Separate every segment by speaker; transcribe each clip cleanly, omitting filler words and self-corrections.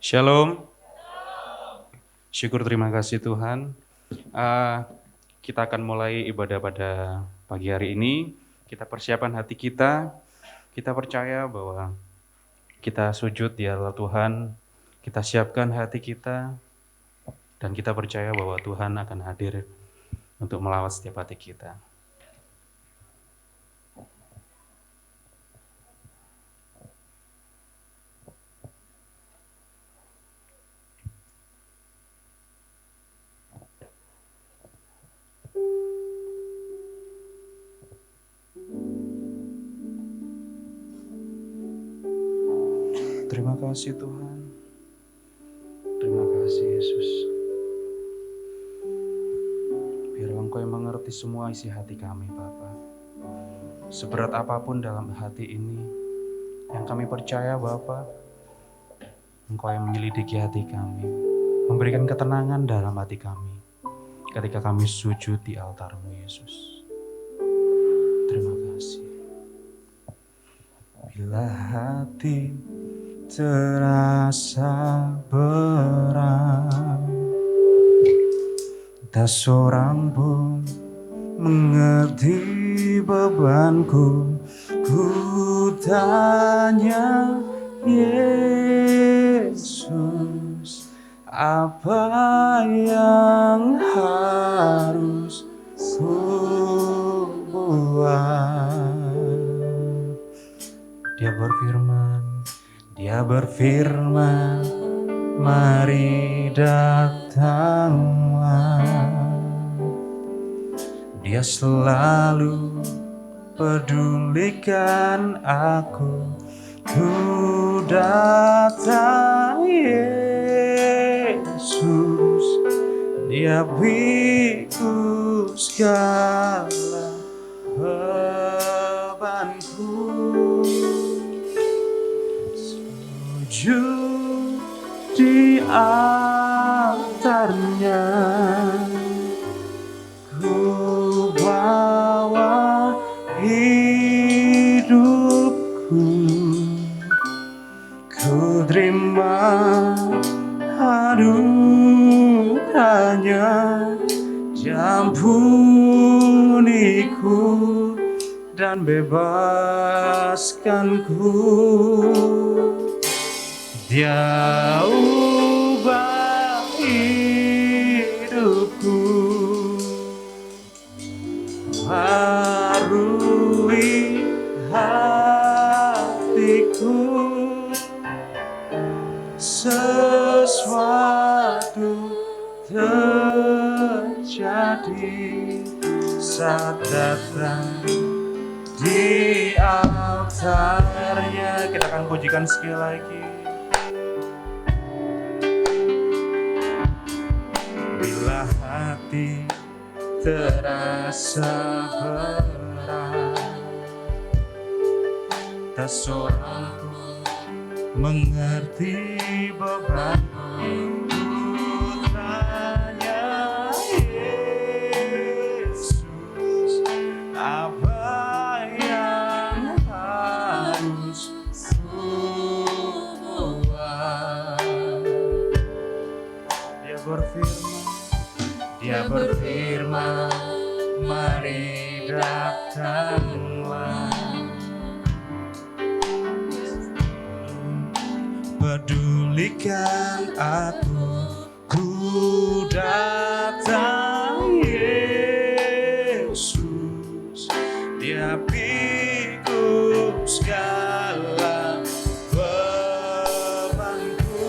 Speaker 1: Shalom, syukur terima kasih Tuhan. Eh, kita akan mulai ibadah pada pagi hari ini. Kita persiapan hati kita percaya bahwa kita sujud di hadapan Tuhan, kita siapkan hati kita, dan kita percaya bahwa Tuhan akan hadir untuk melawat setiap hati kita. Terima kasih Tuhan, terima kasih Yesus. Biar Engkau yang mengerti semua isi hati kami Bapa. Seberat apapun dalam hati ini, yang kami percaya Bapa, Engkau yang menyelidiki hati kami, memberikan ketenangan dalam hati kami ketika kami sujud di altar-Mu Yesus. Terima kasih. Bila hati terasa berat, tak seorang pun mengerti bebanku. Ku tanya Yesus, apa yang harus ku buat? Dia berfirman, mari datanglah. Dia selalu pedulikan aku. Ku datang Yesus, Dia pikul segala bebanku. Sujud di altarnya, ku bawa hidupku, ku terima anugerahnya, ampuniku dan bebaskanku. Dia ubah hidupku, barui hatiku, sesuatu terjadi saat datang di altarnya. Kita akan pujikan sekali lagi. Bila hati terasa berat, tak seorang pun mengerti bebanku. Ku tanya Yesus, apa yang harus ku buat? Dia berfirman, mari datanglah. Pedulikan aku, ku datang Yesus, Dia pikul segala bebanku.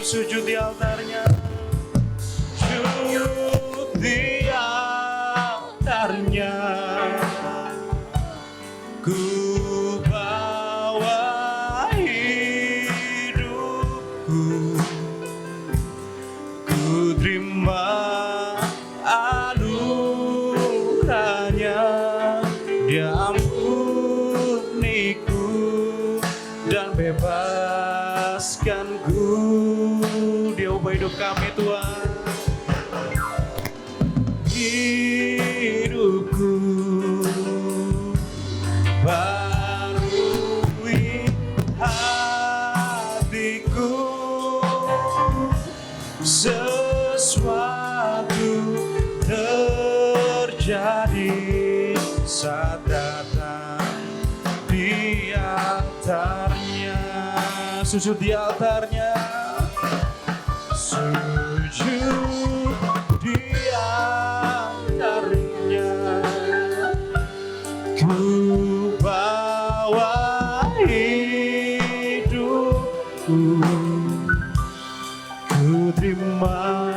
Speaker 1: Sujud di altarnya, sujud di altarnya, ku bawa hidupku, ku terima anugerahnya, Dia ampuniku dan bebaskanku. Dia ubah hidup kami Tuhan, hidupku, barui hatiku,
Speaker 2: sesuatu terjadi saat datang di altarnya, sujud di altarnya, sujud di altarnya. Ku bawa hidupku, ku terima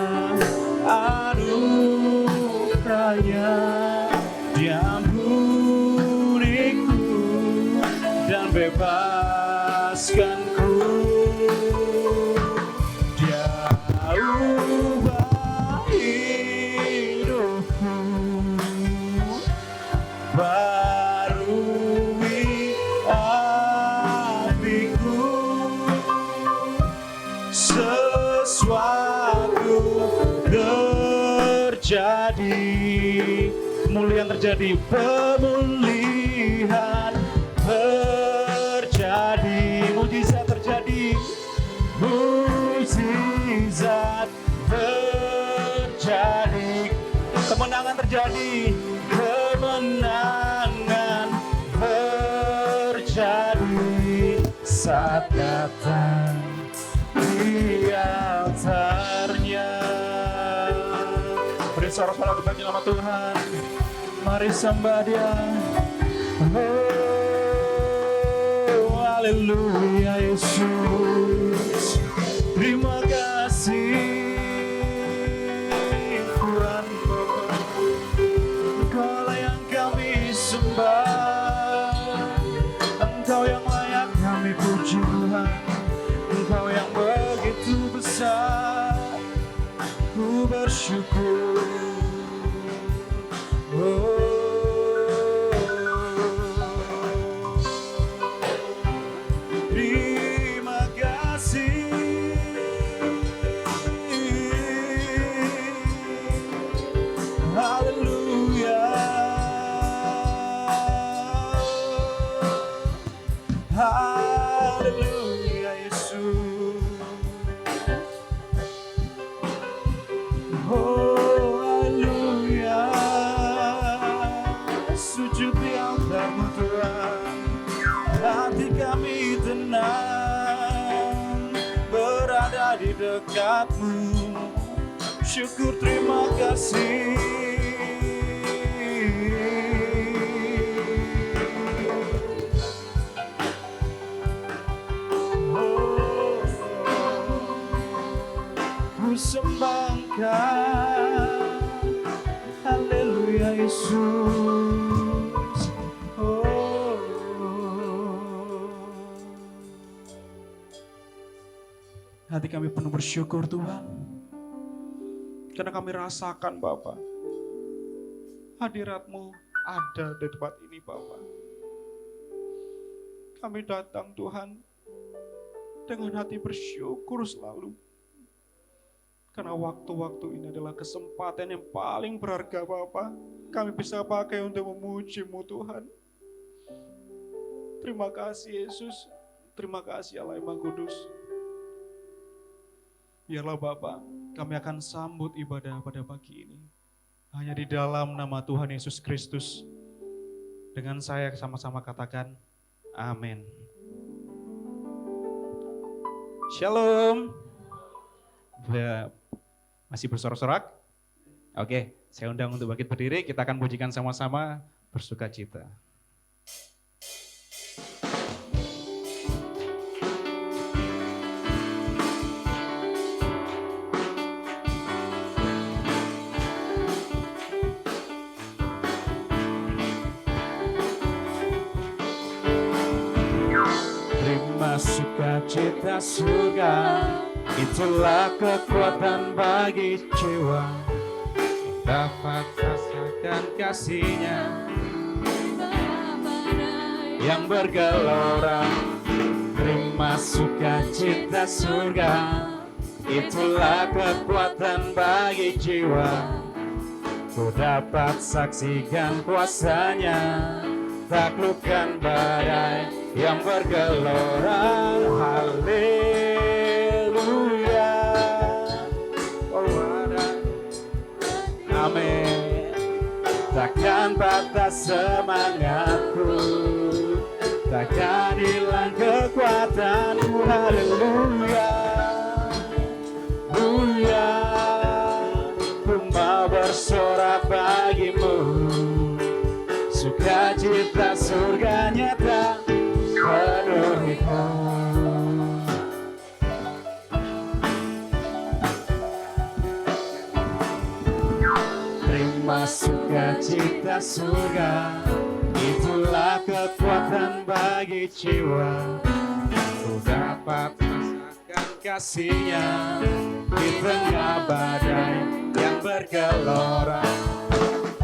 Speaker 2: anugerahnya, diampuniku dan bebaskanku. Dia ubah hidupku, barui hatiku, sesuatu terjadi, pemulihan terjadi, pemulihan terjadi, mujizat terjadi, mujizat terjadi, kemenangan terjadi, kemenangan terjadi saat datang di altarnya. Beri sorak-sorak bagi nama Tuhan. Mari sembah Dia. Oh, haleluya Yesus. Terima kasih Tuhan Bapa. Engkaulah yang kami sembah, Engkau yang layak kami puji Tuhan. Engkau yang begitu besar, ku bersyukur. Oh. Terima kasih. Haleluya. Haleluya Yesus. Oh haleluya. Sujud di altar-Mu Tuhan. Hati kami tenang berada di dekat-Mu. Syukur terima kasih. Ku sembahkan, haleluya Yesus. Oh. Hati kami penuh bersyukur Tuhan, karena kami rasakan Bapa, hadirat-Mu ada di tempat ini Bapa. Kami datang Tuhan dengan hati bersyukur selalu, karena waktu-waktu ini adalah kesempatan yang paling berharga Bapa. Kami bisa pakai untuk memuji-Mu Tuhan. Terima kasih Yesus. Terima kasih Allah yang Maha Kudus. Biarlah Bapa, kami akan sambut ibadah pada pagi ini hanya di dalam nama Tuhan Yesus Kristus. Dengan saya sama-sama katakan amin. Shalom. Masih bersorak-sorak? Oke, saya undang untuk bangkit berdiri, kita akan pujikan sama-sama bersuka cita. Terima sukacita surga, itulah kekuatan bagi jiwa dapat rasakan kasih-Nya yang bergelora. Terima sukacita surga, itulah kekuatan bagi jiwa. Ku dapat saksikan kuasa-Nya, taklukkan badai yang bergelora. Haleluya, sukacita semangatku, takkan hilang kekuatanku. Haleluya, haleluya, ku mau bersorak bagimu, sukacita surga nyata penuhiku. Terima sukacita surga, itulah kekuatan bagi jiwa. Ku dapat merasakan kasih-Nya di tengah badai yang bergelora.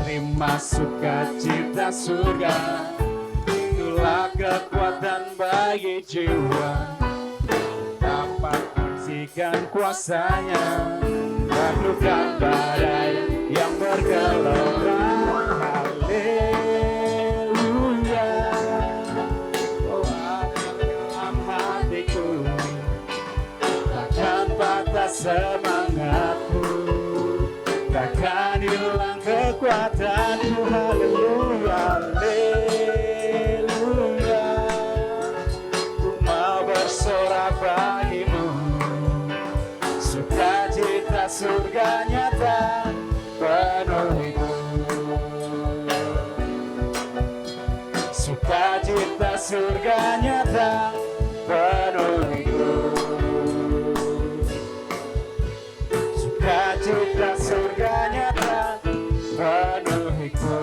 Speaker 2: Terima sukacita surga, itulah kekuatan bagi jiwa. Dapat saksikan kuasa-Nya menaklukkan badai yang bergelora. Haleluya, oh dalam hatiku, takkan patah semangatku, takkan hilang kekuatanku. Haleluya, haleluya, ku mau bersorak bagimu, sukacita surga nyata penuhiku. Sukacita surga nyata penuhiku. Sukacita surga nyata penuhiku.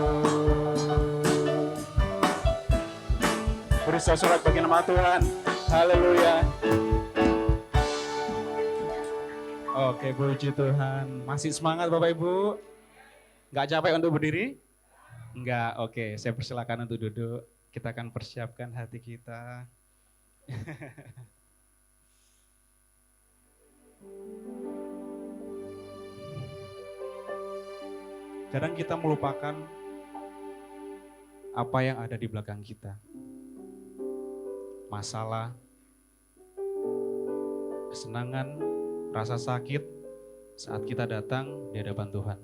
Speaker 2: Beri sorak bagi nama Tuhan. Haleluya. Oke, puji Tuhan. Masih semangat Bapak Ibu? Nggak capek untuk berdiri? Nggak, oke. Saya persilakan untuk duduk. Kita akan persiapkan hati kita. Kadang kita melupakan apa yang ada di belakang kita. Masalah, kesenangan, rasa sakit saat kita datang di hadapan Tuhan.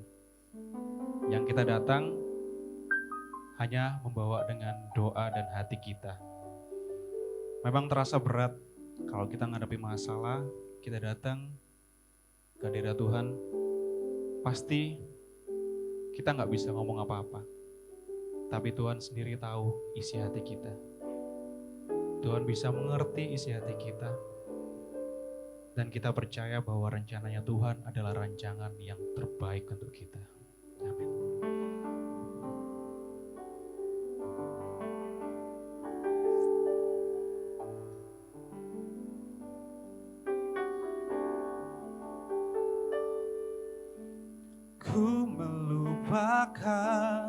Speaker 2: Yang kita datang hanya membawa dengan doa dan hati kita. Memang terasa berat kalau kita menghadapi masalah, kita datang ke hadirat Tuhan, pasti kita nggak bisa ngomong apa-apa. Tapi Tuhan sendiri tahu isi hati kita. Tuhan bisa mengerti isi hati kita. Dan kita percaya bahwa rencananya Tuhan adalah rancangan yang terbaik untuk kita. Amin. Ku melupakan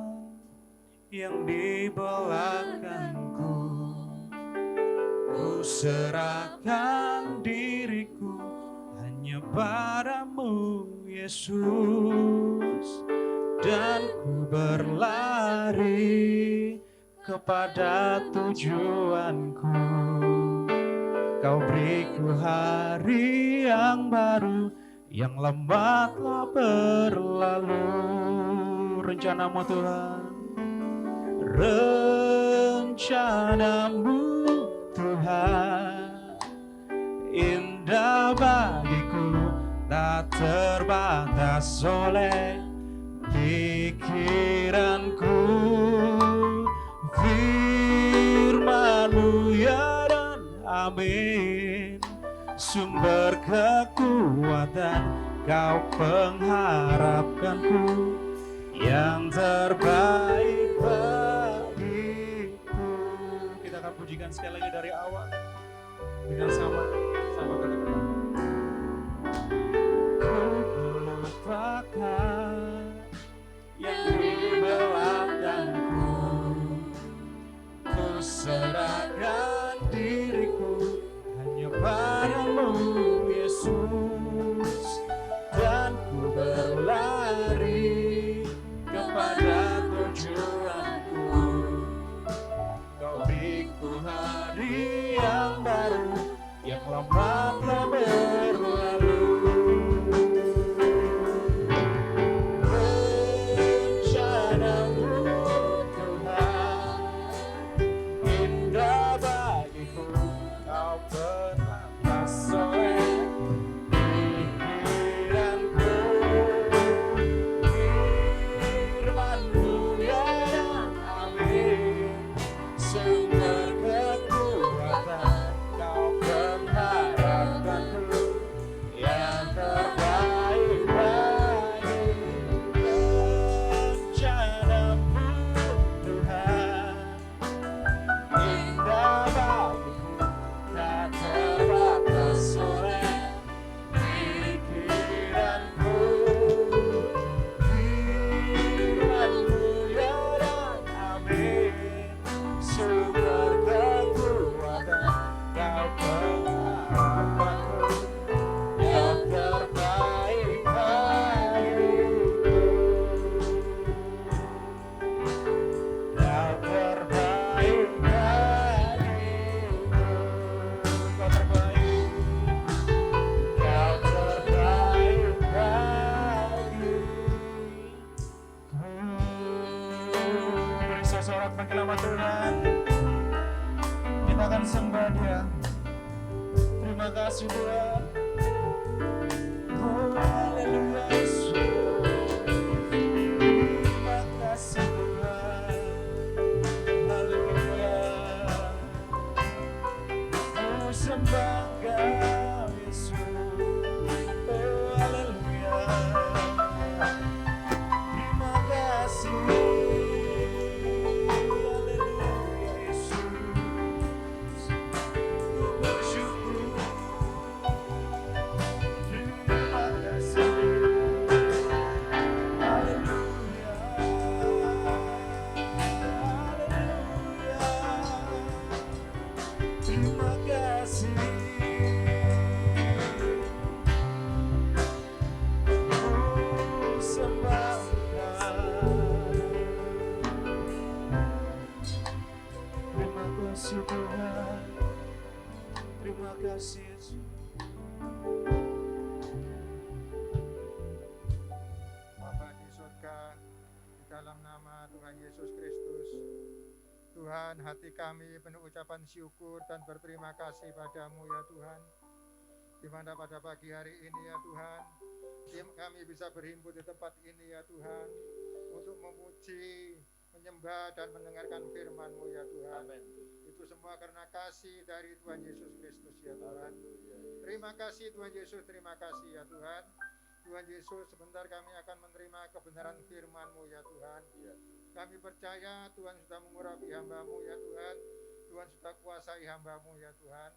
Speaker 2: yang di belakangku, ku serahkan diriku hanya padamu Yesus, dan ku berlari kepada tujuanku. Kau beriku hari yang baru, yang lama telah berlalu. Rencanamu Tuhan, rencanamu Tuhan, indah bagiku, tak terbatas oleh pikiranku. Firman-Mu ya dan amin, sumber kekuatan, Kau pengharapanku, yang terbaik bagiku. Kita akan pujikan sekali lagi dari awal dengan sama kata-kata. Ku melupakan yang di belakangku, ku serahkan diriku hanya padamu Yesus, dan ku berlari kepada tujuanku. Kau beriku hari yang baru, yang lama kasih Tuhan. Oh haleluya Yesus. Terima kasih Tuhan. Haleluya. Oh sembah Engkau Yesus. Oh haleluya. Terima kasih. Haleluya Yesus. Ku bersyukur. Terima kasih. Haleluya. Haleluya. Terima kasih. Oh, sembah Engkau. Terima kasih Tuhan. Terima kasih Yesus.
Speaker 3: Bapa di surga, di dalam nama Tuhan Yesus Kristus, Tuhan, hati kami penuh ucapan syukur dan berterima kasih padamu ya Tuhan, di mana pada pagi hari ini ya Tuhan, kami bisa berhimpun di tempat ini ya Tuhan, untuk memuji, menyembah dan mendengarkan firman-Mu ya Tuhan. Itu semua karena kasih dari Tuhan Yesus Kristus ya Tuhan. Terima kasih Tuhan Yesus, terima kasih ya Tuhan. Tuhan Yesus, sebentar kami akan menerima kebenaran firman-Mu ya Tuhan. Kami percaya Tuhan sudah mengurapi hamba-Mu ya Tuhan. Tuhan sudah kuasai hamba-Mu ya Tuhan.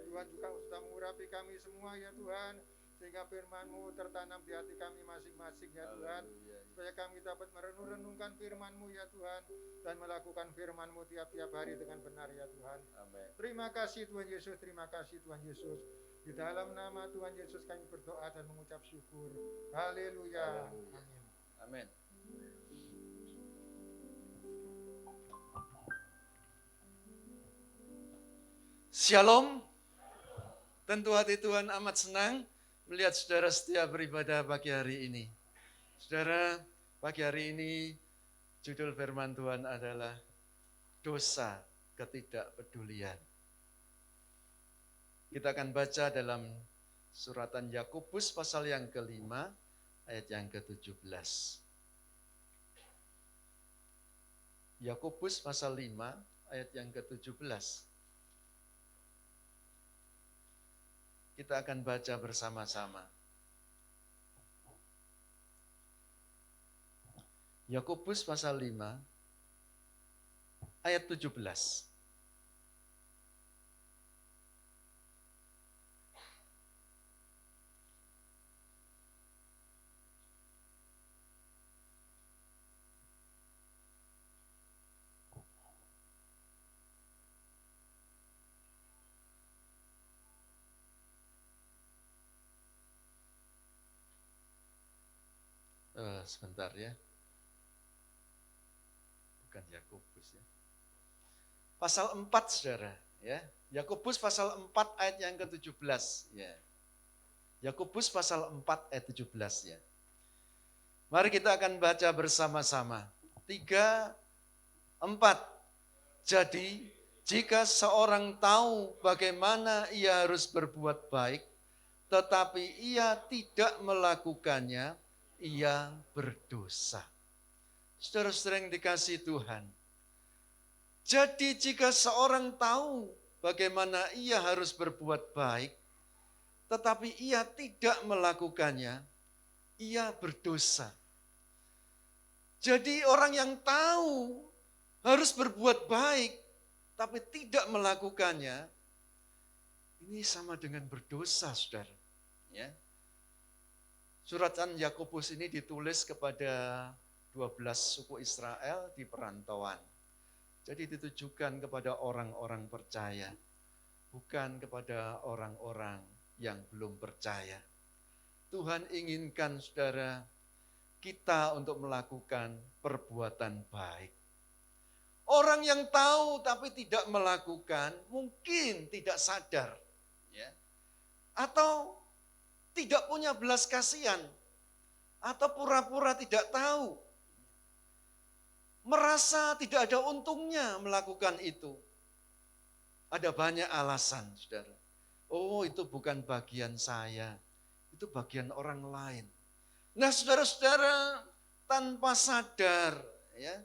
Speaker 3: Tuhan juga sudah mengurapi kami semua ya Tuhan. Sehingga firman-Mu tertanam di hati kami masing-masing ya Tuhan. Supaya kami dapat merenung-renungkan firman-Mu ya Tuhan. Dan melakukan firman-Mu tiap-tiap hari dengan benar ya Tuhan. Amen. Terima kasih Tuhan Yesus, terima kasih Tuhan Yesus. Di dalam nama Tuhan Yesus kami berdoa dan mengucap syukur. Haleluya. Amin.
Speaker 4: Amin. Shalom. Tentu hati Tuhan amat senang melihat saudara setia beribadah pagi hari ini. Saudara, pagi hari ini judul firman Tuhan adalah dosa ketidakpedulian. Kita akan baca dalam suratan Yakobus pasal yang ke-5 ayat yang ke-17. Yakobus pasal 5 ayat yang ke-17. Kita akan baca bersama-sama. Yakobus pasal 5 ayat 17. Sebentar ya. Bukan Yakobus ya. Pasal 4 Saudara, ya. Yakobus pasal 4 ayat yang ke-17 ya. Yakobus pasal 4 ayat 17 ya. Mari kita akan baca bersama-sama. 3, 4. Jadi, jika seorang tahu bagaimana ia harus berbuat baik, tetapi ia tidak melakukannya, ia berdosa. Saudara-saudara yang dikasihi Tuhan. Jadi jika seorang tahu bagaimana ia harus berbuat baik, tetapi ia tidak melakukannya, ia berdosa. Jadi orang yang tahu harus berbuat baik, tapi tidak melakukannya, ini sama dengan berdosa, saudara. Ya. Suratan Yakobus ini ditulis kepada 12 suku Israel di perantauan. Jadi ditujukan kepada orang-orang percaya, bukan kepada orang-orang yang belum percaya. Tuhan inginkan saudara kita untuk melakukan perbuatan baik. Orang yang tahu tapi tidak melakukan mungkin tidak sadar, ya, atau tidak punya belas kasihan, atau pura-pura tidak tahu, merasa tidak ada untungnya melakukan itu. Ada banyak alasan, saudara. Oh, itu bukan bagian saya, itu bagian orang lain. Nah, saudara-saudara, tanpa sadar ya,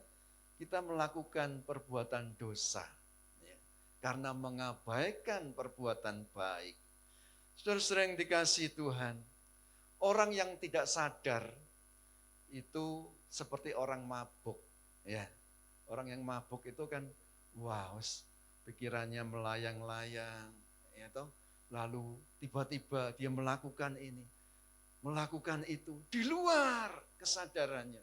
Speaker 4: kita melakukan perbuatan dosa ya, karena mengabaikan perbuatan baik. Saudara-saudara yang dikasihi Tuhan, orang yang tidak sadar itu seperti orang mabuk ya. Orang yang mabuk itu kan wow, pikirannya melayang-layang ya toh. Lalu tiba-tiba dia melakukan ini, melakukan itu di luar kesadarannya.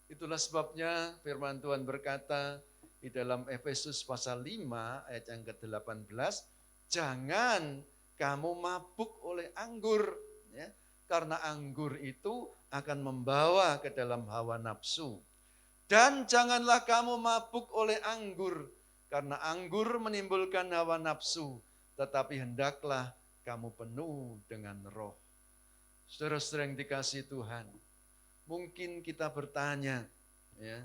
Speaker 4: Itulah sebabnya firman Tuhan berkata di dalam Efesus pasal 5 ayat yang ke-18, jangan kamu mabuk oleh anggur ya, karena anggur itu akan membawa ke dalam hawa nafsu. Dan janganlah kamu mabuk oleh anggur, karena anggur menimbulkan hawa nafsu, tetapi hendaklah kamu penuh dengan roh. Saudara-saudara yang dikasihi Tuhan, mungkin kita bertanya, ya,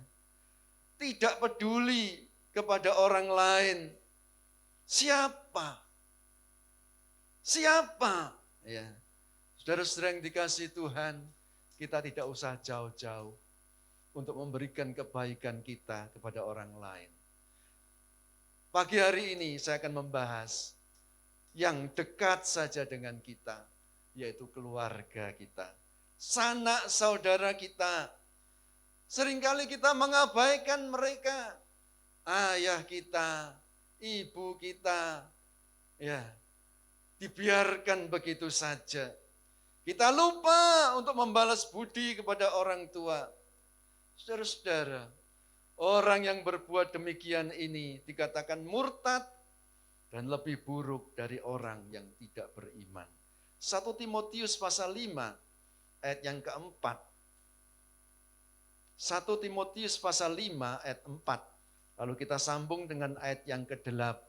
Speaker 4: tidak peduli kepada orang lain, siapa? Siapa? Ya, saudara-saudara yang dikasihi Tuhan, kita tidak usah jauh-jauh untuk memberikan kebaikan kita kepada orang lain. Pagi hari ini saya akan membahas yang dekat saja dengan kita, yaitu keluarga kita, sanak saudara kita. Seringkali kita mengabaikan mereka, ayah kita, ibu kita, ya, dibiarkan begitu saja. Kita lupa untuk membalas budi kepada orang tua. Saudara-saudara, orang yang berbuat demikian ini dikatakan murtad dan lebih buruk dari orang yang tidak beriman. 1 Timotius pasal 5 ayat yang keempat. 1 Timotius pasal 5 ayat 4. Lalu kita sambung dengan ayat yang ke-8.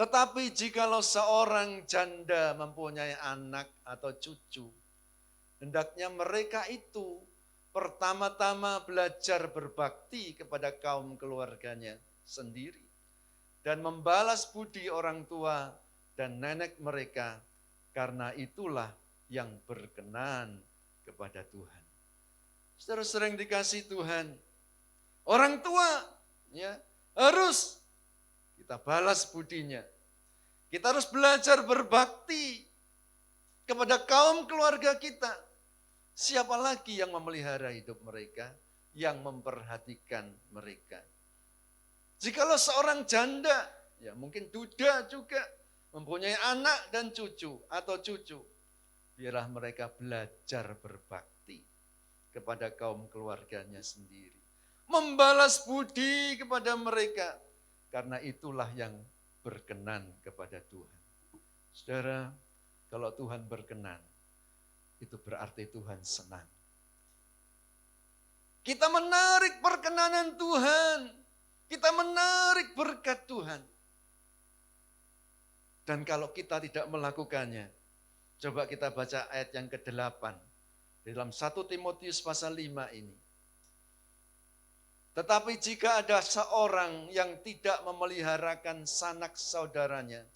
Speaker 4: Tetapi jikalau seorang janda mempunyai anak atau cucu, hendaknya mereka itu pertama-tama belajar berbakti kepada kaum keluarganya sendiri dan membalas budi orang tua dan nenek mereka, karena itulah yang berkenan kepada Tuhan. Saudara-saudara yang dikasihi Tuhan, orang tua ya harus kita balas budinya. Kita harus belajar berbakti kepada kaum keluarga kita. Siapa lagi yang memelihara hidup mereka, yang memperhatikan mereka? Jikalau seorang janda, ya mungkin duda juga, mempunyai anak dan cucu atau cucu, biarlah mereka belajar berbakti kepada kaum keluarganya sendiri. Membalas budi kepada mereka, karena itulah yang berkenan kepada Tuhan. Saudara, kalau Tuhan berkenan, itu berarti Tuhan senang. Kita menarik perkenanan Tuhan, kita menarik berkat Tuhan. Dan kalau kita tidak melakukannya, coba kita baca ayat yang ke-8 dalam 1 Timotius pasal 5 ini. Tetapi jika ada seorang yang tidak memeliharakan sanak saudaranya,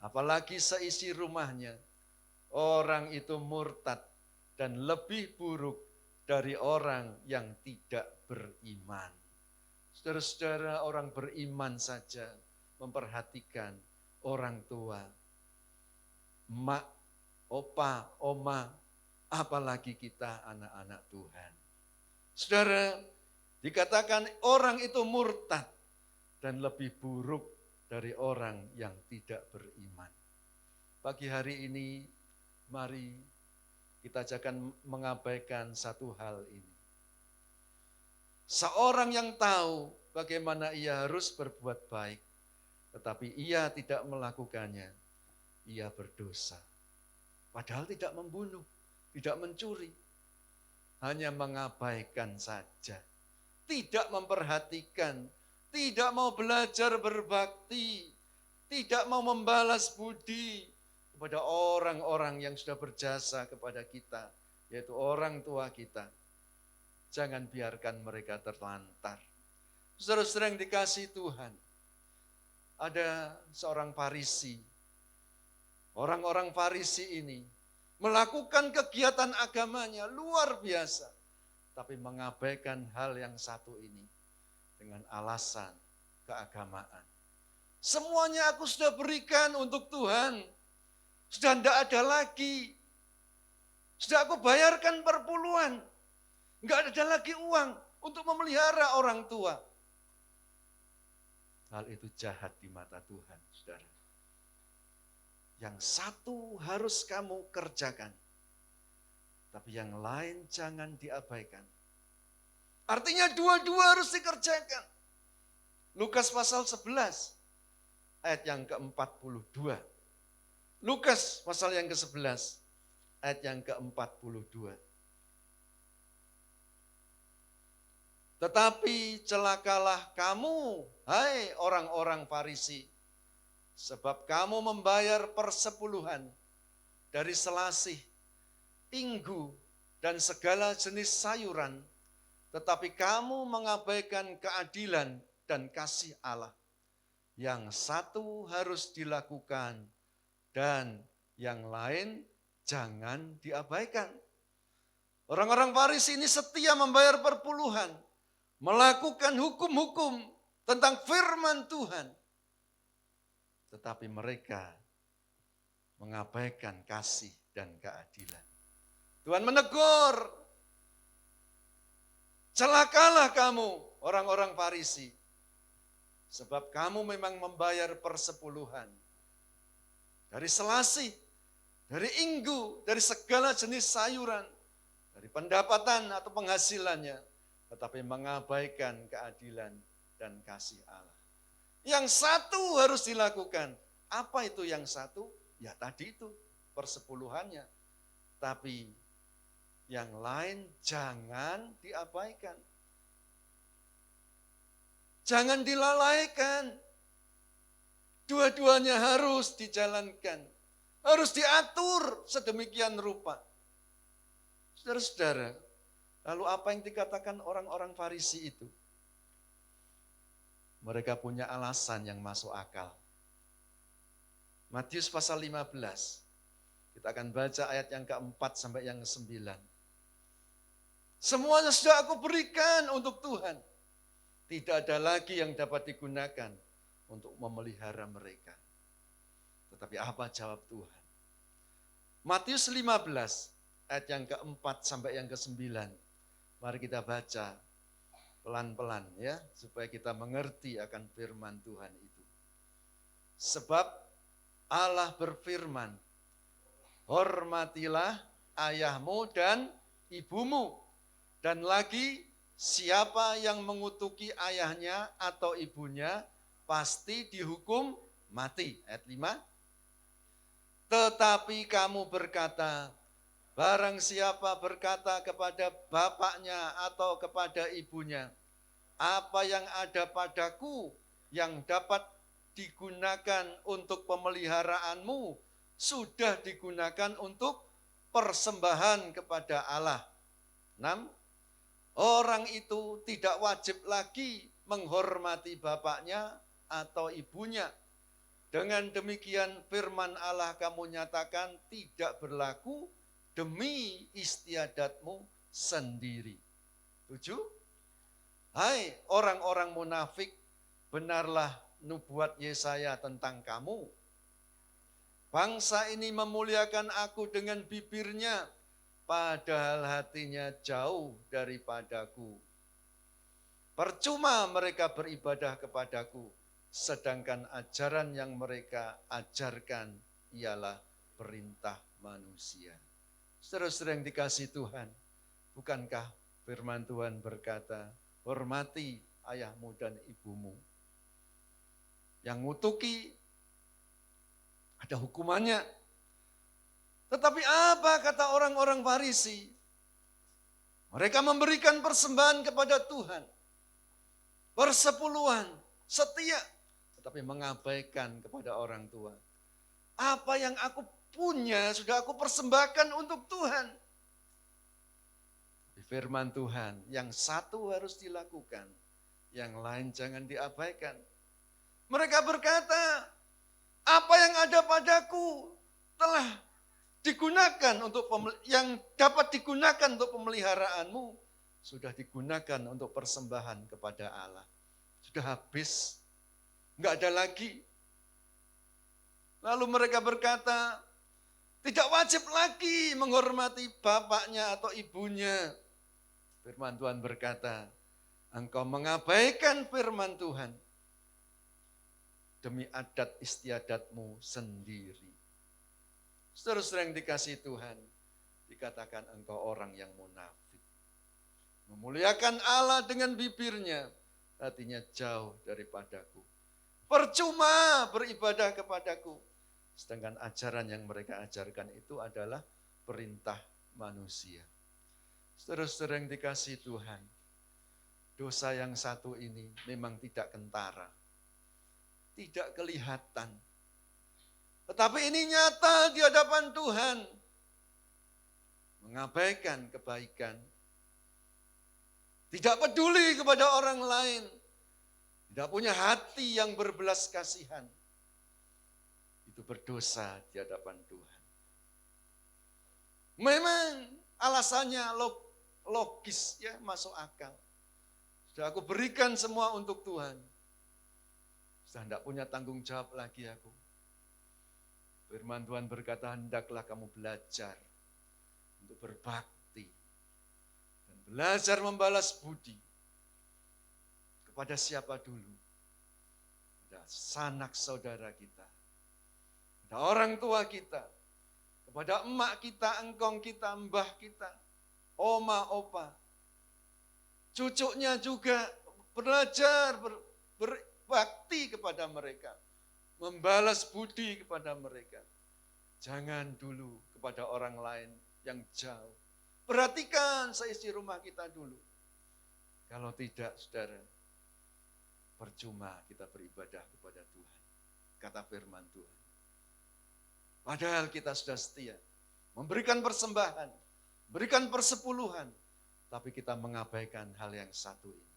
Speaker 4: apalagi seisi rumahnya, orang itu murtad dan lebih buruk dari orang yang tidak beriman. Saudara-saudara, orang beriman saja memperhatikan orang tua, mak, opa, oma, apalagi kita anak-anak Tuhan. Saudara, dikatakan orang itu murtad dan lebih buruk dari orang yang tidak beriman. Pagi hari ini, mari kita jangan mengabaikan satu hal ini. Seorang yang tahu bagaimana ia harus berbuat baik, tetapi ia tidak melakukannya, ia berdosa. Padahal tidak membunuh, tidak mencuri, hanya mengabaikan saja. Tidak memperhatikan, tidak mau belajar berbakti, tidak mau membalas budi kepada orang-orang yang sudah berjasa kepada kita, yaitu orang tua kita. Jangan biarkan mereka terlantar. Saudara-saudara yang dikasihi Tuhan, ada seorang Farisi. Orang-orang Farisi ini melakukan kegiatan agamanya luar biasa, tapi mengabaikan hal yang satu ini dengan alasan keagamaan. Semuanya aku sudah berikan untuk Tuhan, sudah tidak ada lagi. Sudah aku bayarkan perpuluhan, enggak ada lagi uang untuk memelihara orang tua. Hal itu jahat di mata Tuhan, saudara. Yang satu harus kamu kerjakan, tapi yang lain jangan diabaikan. Artinya dua-dua harus dikerjakan. Lukas pasal 11, ayat yang ke-42. Lukas pasal yang ke-11, ayat yang ke-42. Tetapi celakalah kamu, hai orang-orang Farisi, sebab kamu membayar persepuluhan dari selasih, inggu, dan segala jenis sayuran, tetapi kamu mengabaikan keadilan dan kasih Allah. Yang satu harus dilakukan dan yang lain jangan diabaikan. Orang-orang Farisi ini setia membayar perpuluhan, melakukan hukum-hukum tentang firman Tuhan. Tetapi mereka mengabaikan kasih dan keadilan. Tuhan menegur, celakalah kamu orang-orang Farisi, sebab kamu memang membayar persepuluhan dari selasih, dari inggu, dari segala jenis sayuran, dari pendapatan atau penghasilannya, tetapi mengabaikan keadilan dan kasih Allah. Yang satu harus dilakukan. Apa itu yang satu? Ya tadi itu, persepuluhannya. Tapi yang lain jangan diabaikan. Jangan dilalaikan. Dua-duanya harus dijalankan. Harus diatur sedemikian rupa. Saudara-saudara, lalu apa yang dikatakan orang-orang Farisi itu? Mereka punya alasan yang masuk akal. Matius pasal 15. Kita akan baca ayat yang ke-4 sampai yang ke-9. Semuanya sudah aku berikan untuk Tuhan. Tidak ada lagi yang dapat digunakan untuk memelihara mereka. Tetapi apa jawab Tuhan? Matius 15 ayat yang ke-4 sampai yang ke-9. Mari kita baca pelan-pelan ya, supaya kita mengerti akan firman Tuhan itu. Sebab Allah berfirman, hormatilah ayahmu dan ibumu. Dan lagi, siapa yang mengutuki ayahnya atau ibunya, pasti dihukum mati. Ayat 5. Tetapi kamu berkata, barang siapa berkata kepada bapaknya atau kepada ibunya, apa yang ada padaku yang dapat digunakan untuk pemeliharaanmu, sudah digunakan untuk persembahan kepada Allah. 6. Orang itu tidak wajib lagi menghormati bapaknya atau ibunya. Dengan demikian firman Allah kamu nyatakan tidak berlaku demi istiadatmu sendiri. 7. Hai orang-orang munafik, benarlah nubuat Yesaya tentang kamu. Bangsa ini memuliakan aku dengan bibirnya, padahal hatinya jauh daripadaku. Percuma mereka beribadah kepadaku, sedangkan ajaran yang mereka ajarkan ialah perintah manusia. Saudara-saudara yang dikasihi Tuhan, bukankah firman Tuhan berkata, hormati ayahmu dan ibumu. Yang ngutuki ada hukumannya. Tetapi apa kata orang-orang Farisi? Mereka memberikan persembahan kepada Tuhan. Persepuluhan, setia, tetapi mengabaikan kepada orang tua. Apa yang aku punya sudah aku persembahkan untuk Tuhan. Firman Tuhan, yang satu harus dilakukan, yang lain jangan diabaikan. Mereka berkata, apa yang ada padaku telah digunakan yang dapat digunakan untuk pemeliharaanmu, sudah digunakan untuk persembahan kepada Allah. Sudah habis, enggak ada lagi. Lalu mereka berkata, tidak wajib lagi menghormati bapaknya atau ibunya. Firman Tuhan berkata, engkau mengabaikan firman Tuhan demi adat istiadatmu sendiri. Saudara-saudara yang dikasihi Tuhan, dikatakan engkau orang yang munafik. Memuliakan Allah dengan bibirnya, hatinya jauh daripadaku. Percuma beribadah kepadaku. Sedangkan ajaran yang mereka ajarkan itu adalah perintah manusia. Saudara-saudara yang dikasihi Tuhan, dosa yang satu ini memang tidak kentara, tidak kelihatan. Tetapi ini nyata di hadapan Tuhan. Mengabaikan kebaikan. Tidak peduli kepada orang lain. Tidak punya hati yang berbelas kasihan. Itu berdosa di hadapan Tuhan. Memang alasannya logis, ya, masuk akal. Sudah aku berikan semua untuk Tuhan. Sudah tidak punya tanggung jawab lagi aku. Firman Tuhan berkata, hendaklah kamu belajar untuk berbakti dan belajar membalas budi kepada siapa dulu? Kepada sanak saudara kita, kepada orang tua kita, kepada emak kita, engkong kita, mbah kita, oma, opa. Cucunya juga belajar berbakti kepada mereka. Membalas budi kepada mereka. Jangan dulu kepada orang lain yang jauh. Perhatikan seisi rumah kita dulu. Kalau tidak, saudara, percuma kita beribadah kepada Tuhan. Kata firman Tuhan. Padahal kita sudah setia. Memberikan persembahan. Berikan persepuluhan. Tapi kita mengabaikan hal yang satu ini.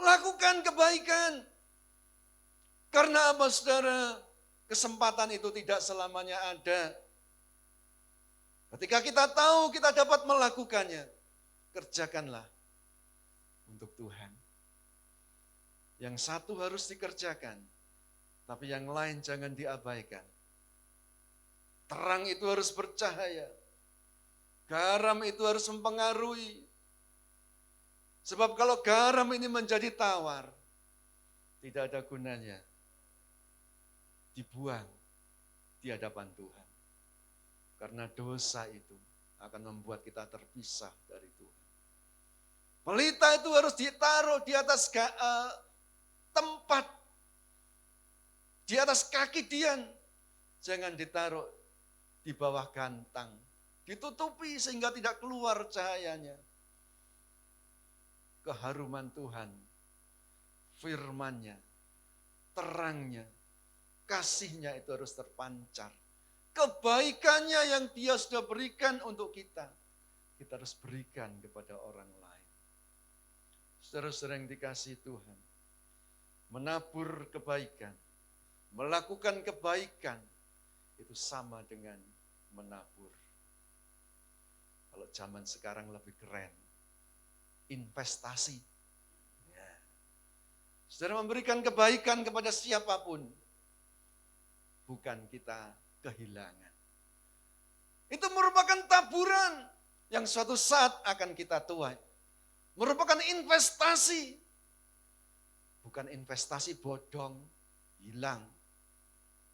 Speaker 4: Lakukan kebaikan. Karena apa, saudara? Kesempatan itu tidak selamanya ada. Ketika kita tahu kita dapat melakukannya, kerjakanlah untuk Tuhan. Yang satu harus dikerjakan, tapi yang lain jangan diabaikan. Terang itu harus bercahaya. Garam itu harus mempengaruhi. Sebab kalau garam ini menjadi tawar, tidak ada gunanya. Dibuang di hadapan Tuhan. Karena dosa itu akan membuat kita terpisah dari Tuhan. Pelita itu harus ditaruh di atas tempat, di atas kaki Dian. Jangan ditaruh di bawah gantang. Ditutupi sehingga tidak keluar cahayanya. Keharuman Tuhan, firman-Nya, terangnya, kasih-Nya itu harus terpancar. Kebaikannya yang Dia sudah berikan untuk kita, kita harus berikan kepada orang lain. Saudara-saudara yang dikasihi Tuhan, menabur kebaikan, melakukan kebaikan, itu sama dengan menabur. Kalau zaman sekarang lebih keren, investasi. Ya. Saudara memberikan kebaikan kepada siapapun, bukan kita kehilangan. Itu merupakan taburan yang suatu saat akan kita tuai. Merupakan investasi. Bukan investasi bodong, hilang.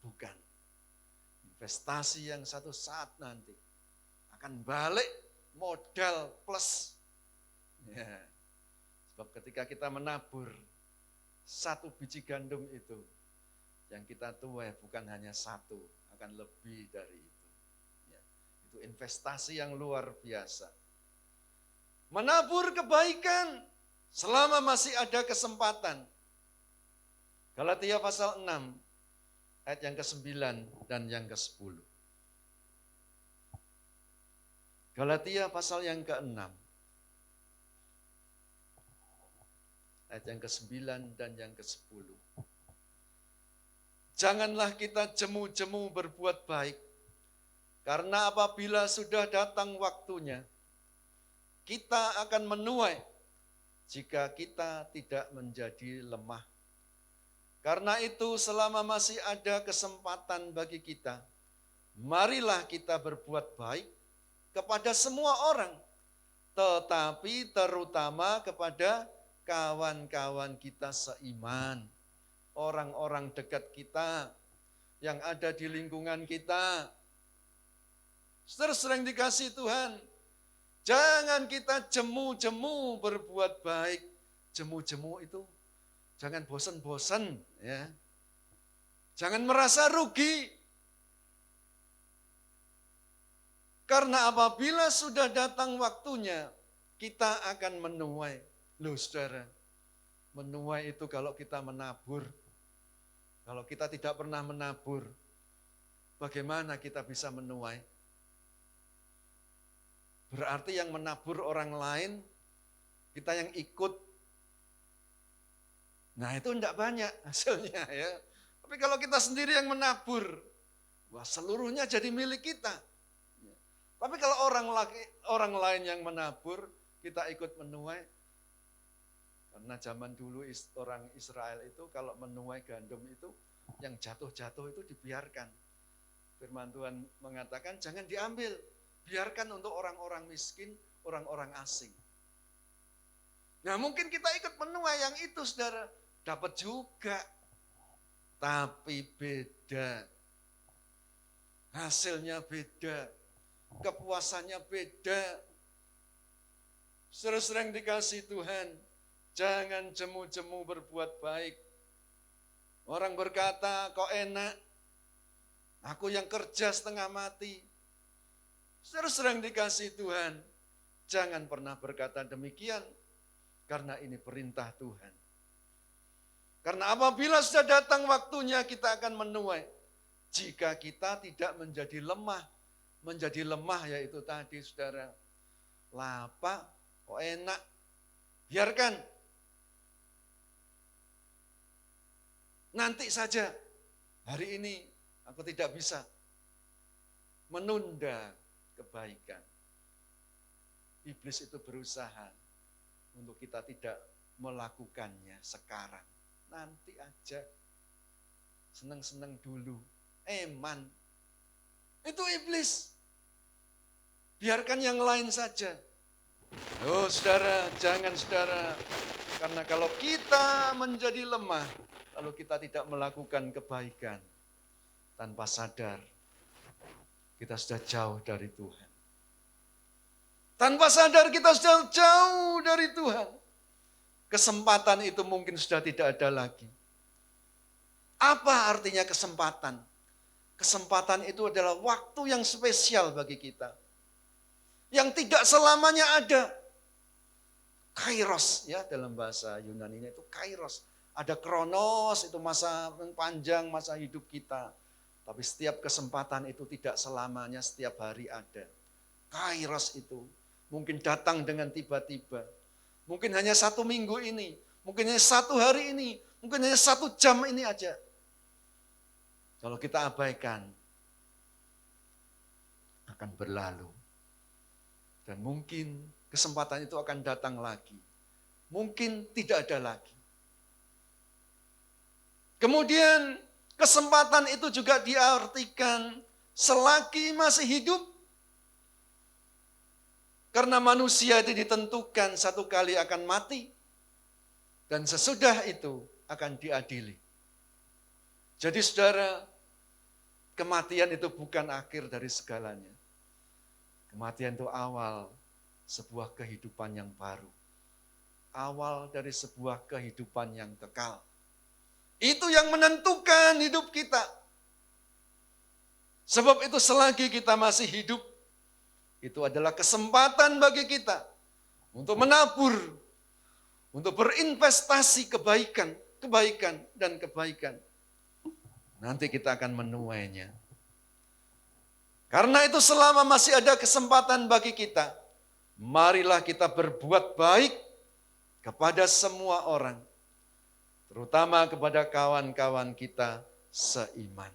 Speaker 4: Bukan. Investasi yang satu saat nanti akan balik modal plus. Ya. Sebab ketika kita menabur satu biji gandum itu, yang kita tuai bukan hanya satu, akan lebih dari itu. Ya. Itu investasi yang luar biasa. Menabur kebaikan selama masih ada kesempatan. Galatia pasal 6, ayat yang ke-9 dan yang ke-10. Galatia pasal yang ke-6, ayat yang ke-9 dan yang ke-10. Janganlah kita jemu-jemu berbuat baik, karena apabila sudah datang waktunya, kita akan menuai jika kita tidak menjadi lemah. Karena itu selama masih ada kesempatan bagi kita, marilah kita berbuat baik kepada semua orang, tetapi terutama kepada kawan-kawan kita seiman, orang-orang dekat kita, yang ada di lingkungan kita. Sering dikasih Tuhan, jangan kita jemu-jemu berbuat baik. Jemu-jemu itu jangan bosan-bosan, ya. Jangan merasa rugi. Karena apabila sudah datang waktunya, kita akan menuai. Loh saudara, menuai itu kalau kita menabur. Kalau kita tidak pernah menabur, bagaimana kita bisa menuai? Berarti yang menabur orang lain, kita yang ikut. Nah itu tidak banyak hasilnya ya. Tapi kalau kita sendiri yang menabur, wah seluruhnya jadi milik kita. Tapi kalau orang lain yang menabur, kita ikut menuai. Karena zaman dulu orang Israel itu kalau menuai gandum itu, yang jatuh-jatuh itu dibiarkan. Firman Tuhan mengatakan jangan diambil, biarkan untuk orang-orang miskin, orang-orang asing. Nah mungkin kita ikut menuai yang itu saudara, dapat juga. Tapi beda. Hasilnya beda. Kepuasannya beda. Sering dikasih Tuhan, jangan jemu-jemu berbuat baik. Orang berkata, kok enak, aku yang kerja setengah mati. Sering dikasih Tuhan, jangan pernah berkata demikian, karena ini perintah Tuhan. Karena apabila sudah datang waktunya kita akan menuai, jika kita tidak menjadi lemah. Menjadi lemah yaitu tadi saudara, lapar, kok enak, biarkan. Nanti saja, hari ini aku tidak bisa menunda kebaikan. Iblis itu berusaha untuk kita tidak melakukannya sekarang. Nanti aja, senang-senang dulu, eman. Itu iblis. Biarkan yang lain saja. Oh saudara, jangan saudara. Karena kalau kita menjadi lemah, lalu kita tidak melakukan kebaikan, tanpa sadar, kita sudah jauh dari Tuhan. Tanpa sadar kita sudah jauh dari Tuhan. Kesempatan itu mungkin sudah tidak ada lagi. Apa artinya kesempatan? Kesempatan itu adalah waktu yang spesial bagi kita. Yang tidak selamanya ada. Kairos ya dalam bahasa Yunani itu kairos. Ada kronos itu masa yang panjang masa hidup kita. Tapi setiap kesempatan itu tidak selamanya setiap hari ada. Kairos itu mungkin datang dengan tiba-tiba. Mungkin hanya 1 minggu ini. Mungkin hanya 1 hari ini. Mungkin hanya 1 jam ini aja. Kalau kita abaikan, akan berlalu. Dan mungkin kesempatan itu akan datang lagi. Mungkin tidak ada lagi. Kemudian kesempatan itu juga diartikan selagi masih hidup. Karena manusia itu ditentukan 1 kali akan mati. Dan sesudah itu akan diadili. Jadi saudara, kematian itu bukan akhir dari segalanya. Kematian itu awal sebuah kehidupan yang baru. Awal dari sebuah kehidupan yang kekal. Itu yang menentukan hidup kita. Sebab itu selagi kita masih hidup, itu adalah kesempatan bagi kita untuk menabur, untuk berinvestasi kebaikan, dan kebaikan. Nanti kita akan menuainya. Karena itu selama masih ada kesempatan bagi kita, marilah kita berbuat baik kepada semua orang, terutama kepada kawan-kawan kita seiman.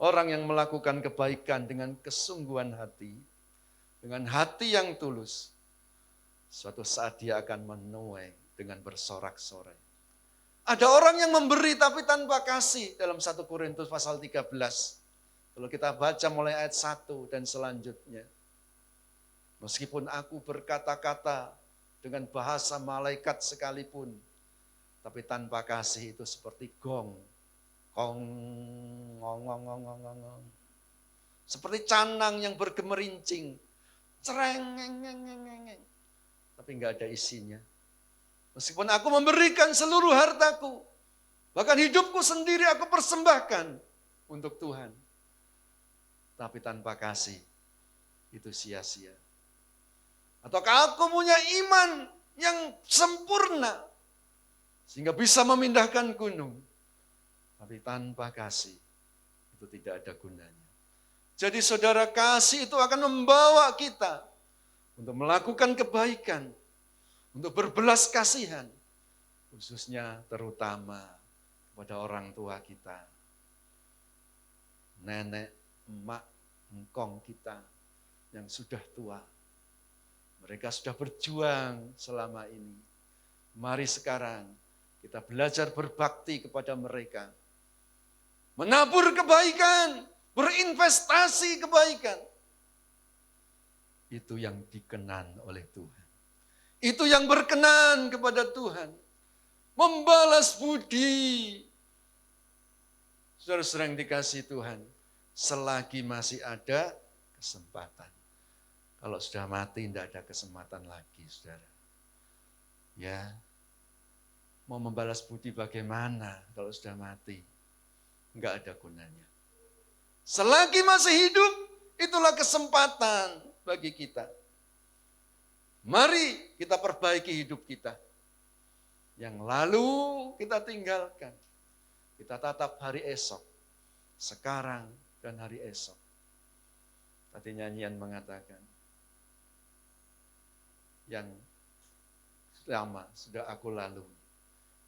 Speaker 4: Orang yang melakukan kebaikan dengan kesungguhan hati, dengan hati yang tulus, suatu saat dia akan menuai dengan bersorak-sorai. Ada orang yang memberi tapi tanpa kasih dalam 1 Korintus pasal 13. Kalau kita baca mulai ayat 1 dan selanjutnya. Meskipun aku berkata-kata dengan bahasa malaikat sekalipun, tapi tanpa kasih itu seperti gong. Gong, ngong, ngong, ngong, ngong, ngong. Seperti canang yang bergemerincing. Cereng, ngeng, ngeng, ngeng, ngeng. Tapi enggak ada isinya. Meskipun aku memberikan seluruh hartaku, bahkan hidupku sendiri aku persembahkan untuk Tuhan. Tapi tanpa kasih, itu sia-sia. Ataukah aku punya iman yang sempurna, sehingga bisa memindahkan gunung, tapi tanpa kasih, itu tidak ada gunanya. Jadi saudara, kasih itu akan membawa kita untuk melakukan kebaikan, untuk berbelas kasihan, khususnya terutama kepada orang tua kita, nenek, emak, engkong kita yang sudah tua. Mereka sudah berjuang selama ini. Mari sekarang kita belajar berbakti kepada mereka. Menabur kebaikan, berinvestasi kebaikan. Itu yang dikenan oleh Tuhan. Itu yang berkenan kepada Tuhan. Membalas budi. Saudara-saudara yang dikasihi Tuhan, selagi masih ada kesempatan. Kalau sudah mati tidak ada kesempatan lagi, saudara. Ya, mau membalas budi bagaimana kalau sudah mati? Enggak ada gunanya. Selagi masih hidup, itulah kesempatan bagi kita. Mari kita perbaiki hidup kita. Yang lalu kita tinggalkan. Kita tatap hari esok, sekarang dan hari esok. Tadi nyanyian mengatakan, yang lama sudah aku lalui,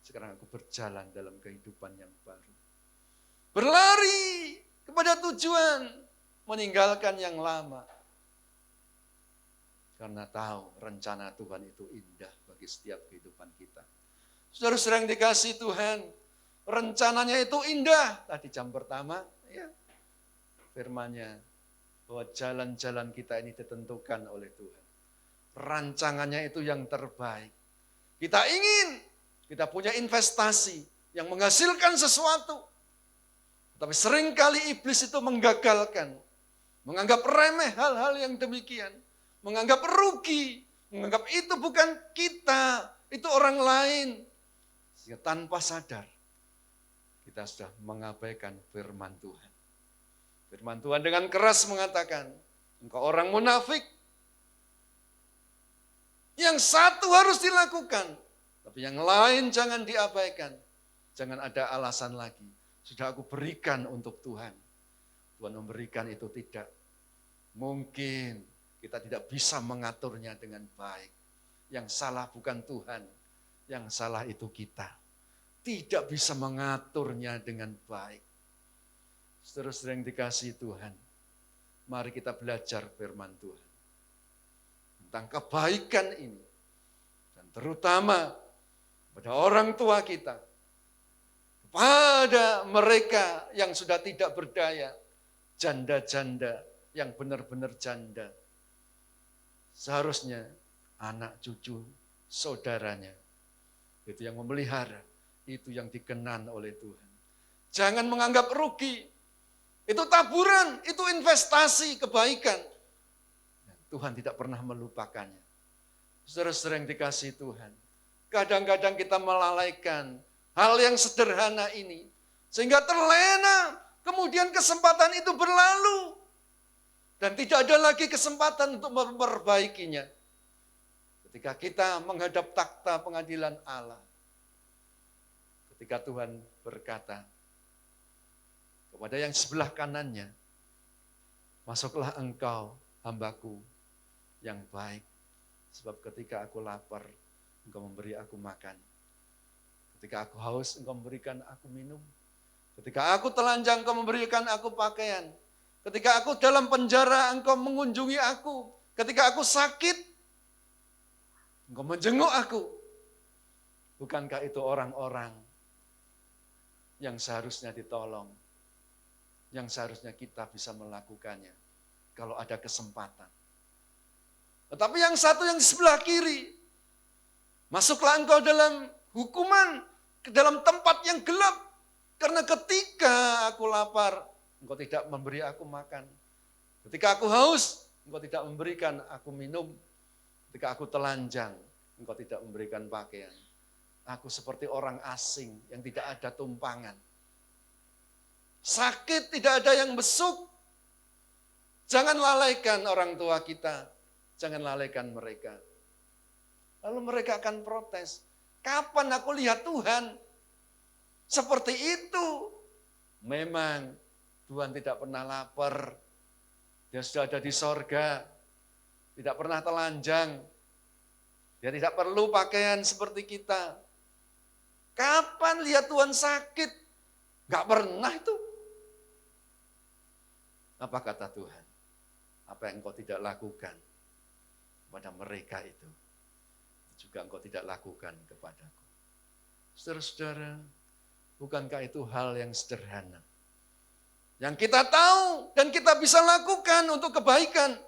Speaker 4: sekarang aku berjalan dalam kehidupan yang baru. Berlari kepada tujuan, meninggalkan yang lama. Karena tahu rencana Tuhan itu indah bagi setiap kehidupan kita. Saudara-saudara yang dikasihi Tuhan, rencananya itu indah. Tadi jam pertama, ya, firman-Nya bahwa jalan-jalan kita ini ditentukan oleh Tuhan. Rancangannya itu yang terbaik. Kita ingin, kita punya investasi yang menghasilkan sesuatu. Tapi seringkali iblis itu menggagalkan. Menganggap remeh hal-hal yang demikian. Menganggap rugi. Menganggap itu bukan kita, itu orang lain. Sehingga tanpa sadar, kita sudah mengabaikan firman Tuhan. Firman Tuhan dengan keras mengatakan, engkau orang munafik. Yang satu harus dilakukan, tapi yang lain jangan diabaikan. Jangan ada alasan lagi. Sudah aku berikan untuk Tuhan. Tuhan memberikan itu tidak. Mungkin kita tidak bisa mengaturnya dengan baik. Yang salah bukan Tuhan, yang salah itu kita. Tidak bisa mengaturnya dengan baik. Saudara-saudara yang dikasihi Tuhan, mari kita belajar firman Tuhan. Tentang kebaikan ini. Dan terutama pada orang tua kita. Kepada mereka yang sudah tidak berdaya. Janda-janda yang benar-benar janda. Seharusnya anak cucu saudaranya. Itu yang memelihara. Itu yang dikenan oleh Tuhan. Jangan menganggap rugi. Itu taburan, itu investasi kebaikan. Tuhan tidak pernah melupakannya. Saudara-saudara yang dikasihi Tuhan, kadang-kadang kita melalaikan hal yang sederhana ini, sehingga terlena, kemudian kesempatan itu berlalu, dan tidak ada lagi kesempatan untuk memperbaikinya. Ketika kita menghadap takhta pengadilan Allah, ketika Tuhan berkata kepada yang sebelah kanannya, masuklah engkau, hambaku, yang baik. Sebab ketika aku lapar, Engkau memberi aku makan. Ketika aku haus, Engkau memberikan aku minum. Ketika aku telanjang, Engkau memberikan aku pakaian. Ketika aku dalam penjara, Engkau mengunjungi aku. Ketika aku sakit, Engkau menjenguk aku. Bukankah itu orang-orang yang seharusnya ditolong, yang seharusnya kita bisa melakukannya kalau ada kesempatan. Tetapi yang satu yang di sebelah kiri, masuklah engkau dalam hukuman, ke dalam tempat yang gelap. Karena ketika aku lapar, engkau tidak memberi aku makan. Ketika aku haus, engkau tidak memberikan aku minum. Ketika aku telanjang, engkau tidak memberikan pakaian. Aku seperti orang asing yang tidak ada tumpangan. Sakit tidak ada yang besuk. Jangan lalaikan orang tua kita. Jangan lalaikan mereka. Lalu mereka akan protes. Kapan aku lihat Tuhan seperti itu? Memang Tuhan tidak pernah lapar. Dia sudah ada di sorga. Tidak pernah telanjang. Dia tidak perlu pakaian seperti kita. Kapan lihat Tuhan sakit? Gak pernah itu. Apa kata Tuhan? Apa yang engkau tidak lakukan kepada mereka itu juga engkau tidak lakukan kepadaku. Saudara-saudara, bukankah itu hal yang sederhana? Yang kita tahu dan kita bisa lakukan untuk kebaikan.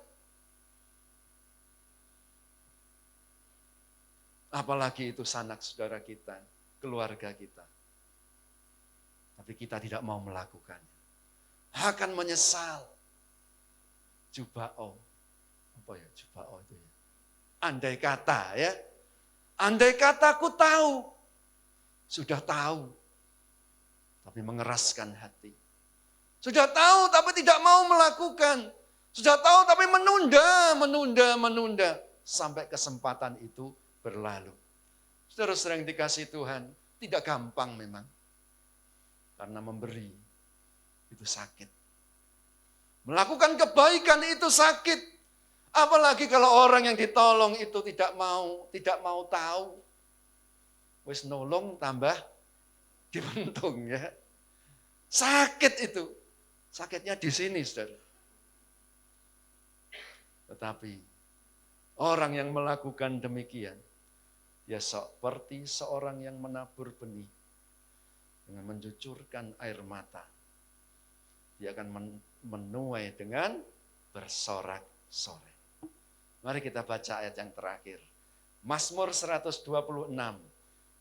Speaker 4: Apalagi itu sanak saudara kita, keluarga kita. Tapi kita tidak mau melakukannya. Akan menyesal. Jubao. Apa ya jubao itu ya? Andai kata ya. Andai kata aku tahu. Sudah tahu. Tapi mengeraskan hati. Sudah tahu tapi tidak mau melakukan. Sudah tahu tapi menunda. Sampai kesempatan itu berlalu. Saudara-saudara yang dikasihi Tuhan, tidak gampang memang. Karena memberi itu sakit. Melakukan kebaikan itu sakit. Apalagi kalau orang yang ditolong itu tidak mau tahu. Wis nolong tambah dibentung ya. Sakit itu. Sakitnya di sini, Saudara. Tetapi orang yang melakukan demikian, dia seperti seorang yang menabur benih dengan mencucurkan air mata. Dia akan menuai dengan bersorak-sorai. Mari kita baca ayat yang terakhir. Mazmur 126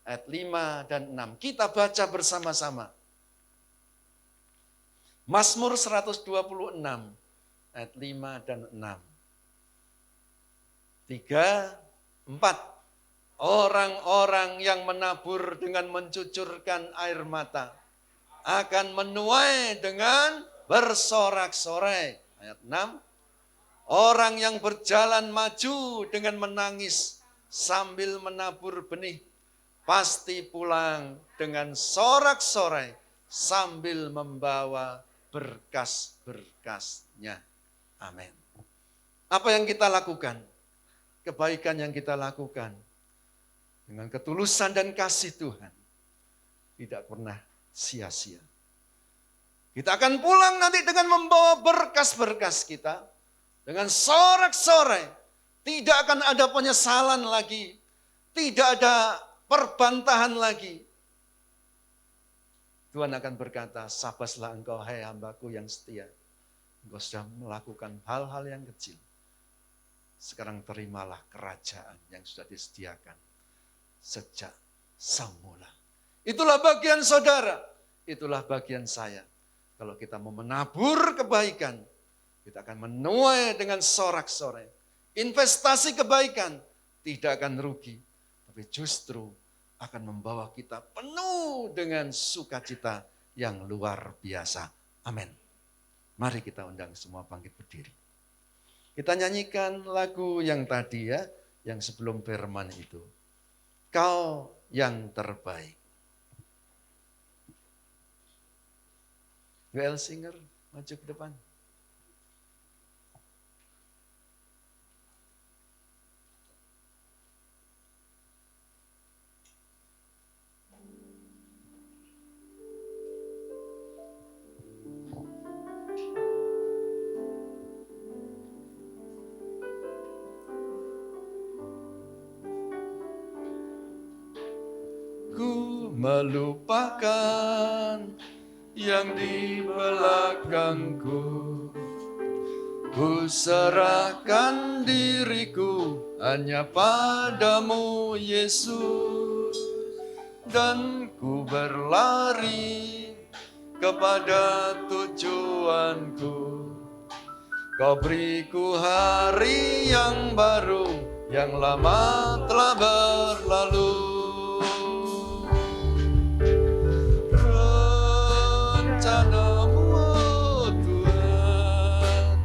Speaker 4: ayat 5 dan 6. Kita baca bersama-sama. Mazmur 126 ayat 5 dan 6. 3, 4. Orang-orang yang menabur dengan mencucurkan air mata akan menuai dengan bersorak-sorai. Ayat 6. Orang yang berjalan maju dengan menangis sambil menabur benih pasti pulang dengan sorak-sorai sambil membawa berkas-berkasnya. Amin. Apa yang kita lakukan? Kebaikan yang kita lakukan dengan ketulusan dan kasih Tuhan tidak pernah sia-sia. Kita akan pulang nanti dengan membawa berkas-berkas kita. Dengan sorak-sorai. Tidak akan ada penyesalan lagi. Tidak ada perbantahan lagi. Tuhan akan berkata, sabaslah engkau hai hambaku yang setia. Engkau sudah melakukan hal-hal yang kecil. Sekarang terimalah kerajaan yang sudah disediakan sejak semula. Itulah bagian saudara. Itulah bagian saya. Kalau kita mau menabur kebaikan, kita akan menuai dengan sorak-sorai. Investasi kebaikan tidak akan rugi, tapi justru akan membawa kita penuh dengan sukacita yang luar biasa. Amin. Mari kita undang semua bangkit berdiri. Kita nyanyikan lagu yang tadi ya, yang sebelum firman itu. Kau yang terbaik. WL Singer, maju ke depan. melupakan yang di belakangku. Ku serahkan diriku hanya padamu Yesus, dan ku berlari kepada tujuanku. Kau beriku hari yang baru, yang lama telah berlalu. Rencanamu, oh Tuhan,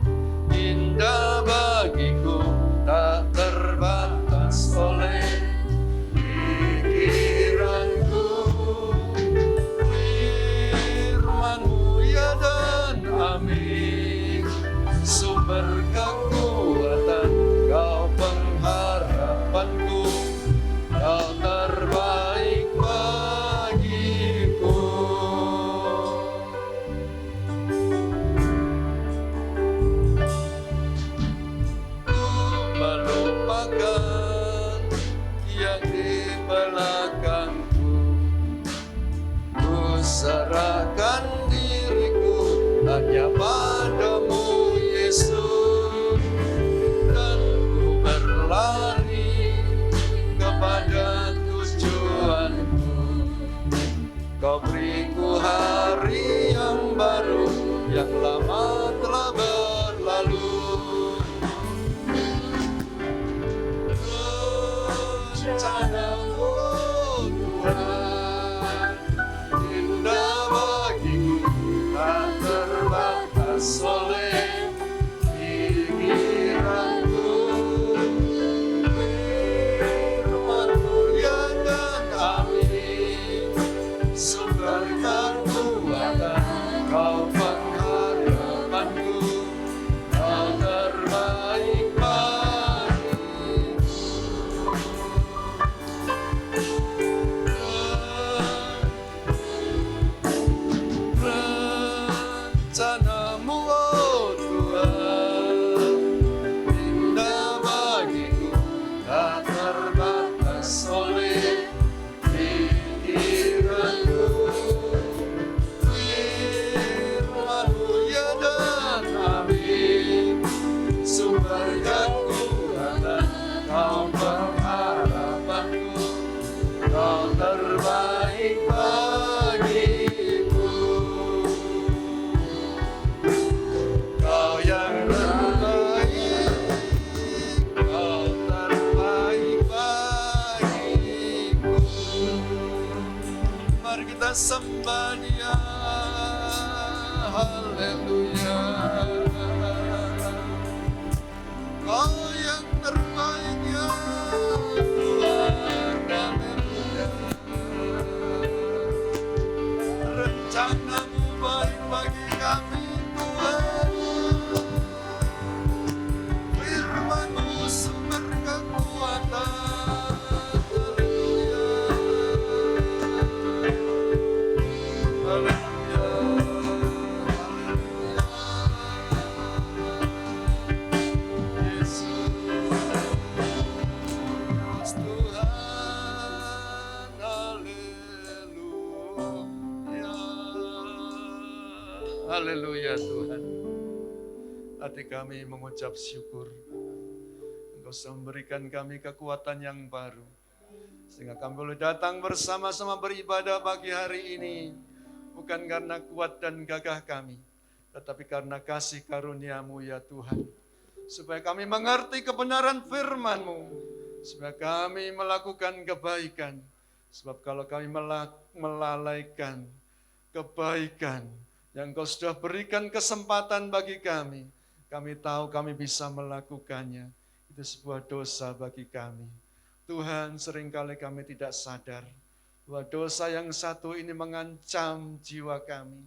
Speaker 4: indah bagiku, tak terbatas oleh pikiranku. Firman-Mu ya dan amin, sumber kekuatan, Kau pengharapanku, Kau terbaik bagiku. Ku melupakan yang di belakangku, ku serahkan diriku hanya padamu Yesus, dan ku berlari kepada tujuanku. Kau beriku hari yang baru, yang lama telah berlalu. Rencana-Mu, Tuhan, indah bagiku, tak terbatas oleh pikiranku. Firman-Mu ya dan amin, sumber kekuatan, Kau pengharapanku, Kau terbaik bagiku. Rencana-Mu, oh Tuhan, indah bagiku, tak terbatas oleh pikiranku. Firman-Mu ya dan amin, sumber kekuatan, Kau pengharapanku, Kau terbaik bagiku. Kau yang terbaik, Kau terbaik bagiku. Mari kita sembah Dia, haleluya. Kau yang terbaik ya Tuhan, haleluya. Rencana-Mu baik bagi kami Tuhan. Firman-Mu sumber kekuatan, haleluya. Haleluya, haleluya. Yesus Tuhan, haleluya. Haleluya Tuhan. Hati kami mengucap syukur. Engkau sudah memberikan kami kekuatan yang baru, sehingga kami boleh datang bersama-sama beribadah pagi hari ini. Bukan karena kuat dan gagah kami, tetapi karena kasih karunia-Mu ya Tuhan. Supaya kami mengerti kebenaran firman-Mu, supaya kami melakukan kebaikan. Sebab kalau kami melalaikan kebaikan yang Kau sudah berikan kesempatan bagi kami tahu kami bisa melakukannya. Itu sebuah dosa bagi kami. Tuhan, seringkali kami tidak sadar bahwa dosa yang satu ini mengancam jiwa kami,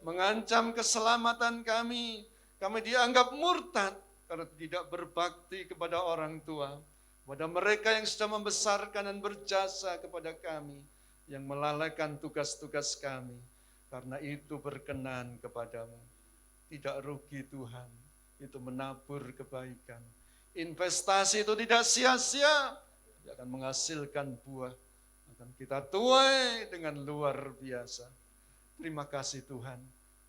Speaker 4: mengancam keselamatan kami. Kami dianggap murtad karena tidak berbakti kepada orang tua, kepada mereka yang sudah membesarkan dan berjasa kepada kami, yang melalaikan tugas-tugas kami. Karena itu berkenan kepadamu. Tidak rugi Tuhan, itu menabur kebaikan. Investasi itu tidak sia-sia, tidak akan menghasilkan buah. Dan kita tuai dengan luar biasa. Terima kasih Tuhan,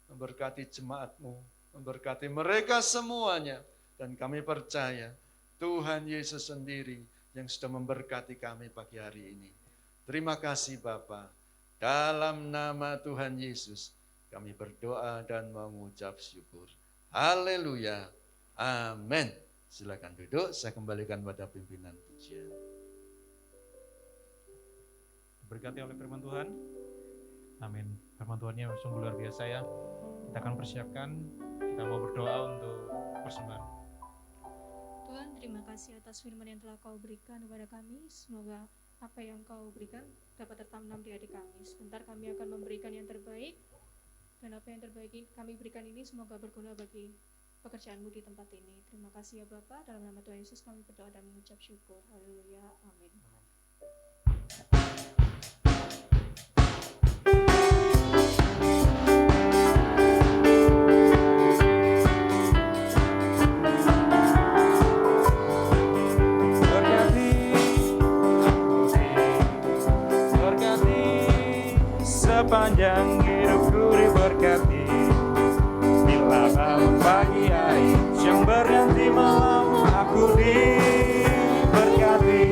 Speaker 4: memberkati jemaat-Mu, memberkati mereka semuanya. Dan kami percaya Tuhan Yesus sendiri yang sudah memberkati kami pagi hari ini. Terima kasih Bapa. Dalam nama Tuhan Yesus, kami berdoa dan mengucap syukur. Haleluya. Amin. Silakan duduk, saya kembalikan pada pimpinan pujian.
Speaker 2: Berkati oleh firman Tuhan. Amin. Firman Tuhannya sungguh luar biasa ya. Kita akan persiapkan, kita mau berdoa untuk persembahan.
Speaker 5: Tuhan, terima kasih atas firman yang telah Kau berikan kepada kami. Semoga apa yang Kau berikan dapat tertanam di hati kami. Sebentar kami akan memberikan yang terbaik. Dan apa yang terbaik kami berikan ini semoga berguna bagi pekerjaan-Mu di tempat ini. Terima kasih ya Bapa. Dalam nama Tuhan Yesus kami berdoa dan mengucap syukur. Haleluya. Amin.
Speaker 2: Sepanjang hidupku diberkati, bila bangun pagi hari yang berganti malam, aku diberkati,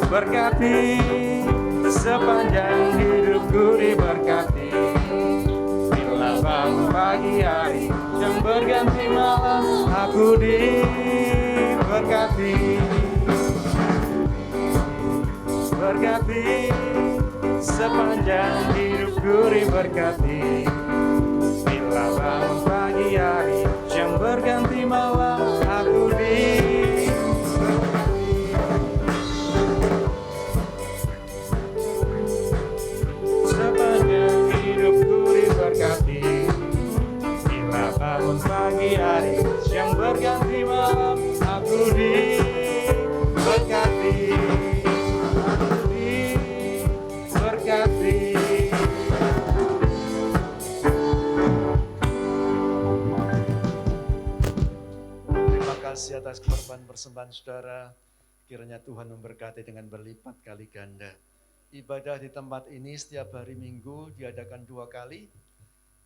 Speaker 2: berkati. Sepanjang hidupku diberkati, bila bangun pagi hari yang berganti malam, aku diberkati, berkati. Sepanjang hidupku diberkati, bila bangun pagi hari yang berganti malam, aku diberkati. Sepanjang hidupku diberkati, bila bangun pagi hari yang berganti malam, aku diberkati.
Speaker 4: Terima kasih atas korban persembahan saudara. Kiranya Tuhan memberkati dengan berlipat kali ganda. Ibadah di tempat ini setiap hari Minggu diadakan 2 kali.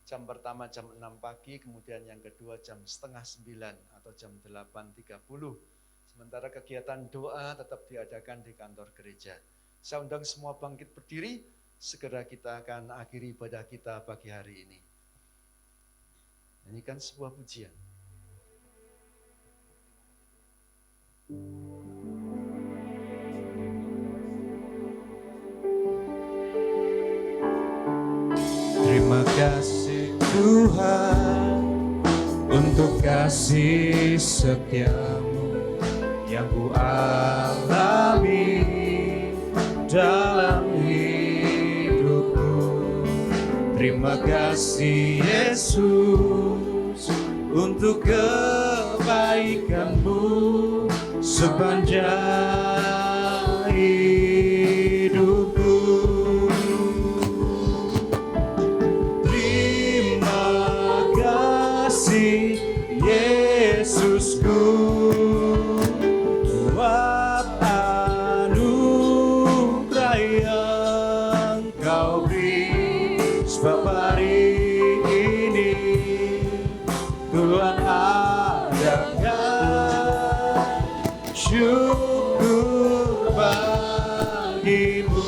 Speaker 4: Jam pertama jam 6 pagi, kemudian yang kedua jam setengah 9 atau jam 8.30. Sementara kegiatan doa tetap diadakan di kantor gereja. Saya undang semua bangkit berdiri, segera kita akan akhiri ibadah kita pagi hari ini. Nyanyikan sebuah pujian.
Speaker 2: Terima kasih Tuhan untuk kasih setiamu yang ku alami dalam hidupku. Terima kasih Yesus untuk kebaikan-Mu sepanjang hidupku. Terima kasih Yesusku buat anugerah yang Kau beri, sebab hari ini Tuhan adakan syukur bagimu.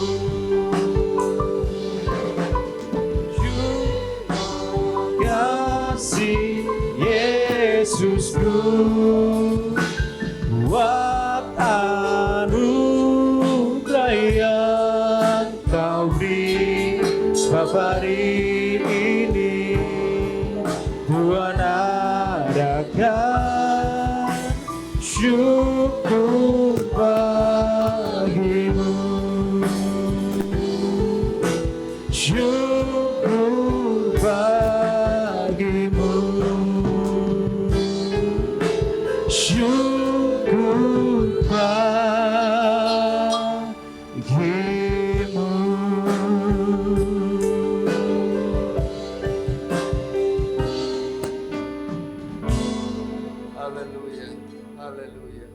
Speaker 2: Syukur kasih Yesusku buat anugerah yang Kau beri, sebab hari ini Tuhan adakan syukur bagimu. Syukur bagimu. Syukur bagimu.
Speaker 4: Haleluya, haleluya.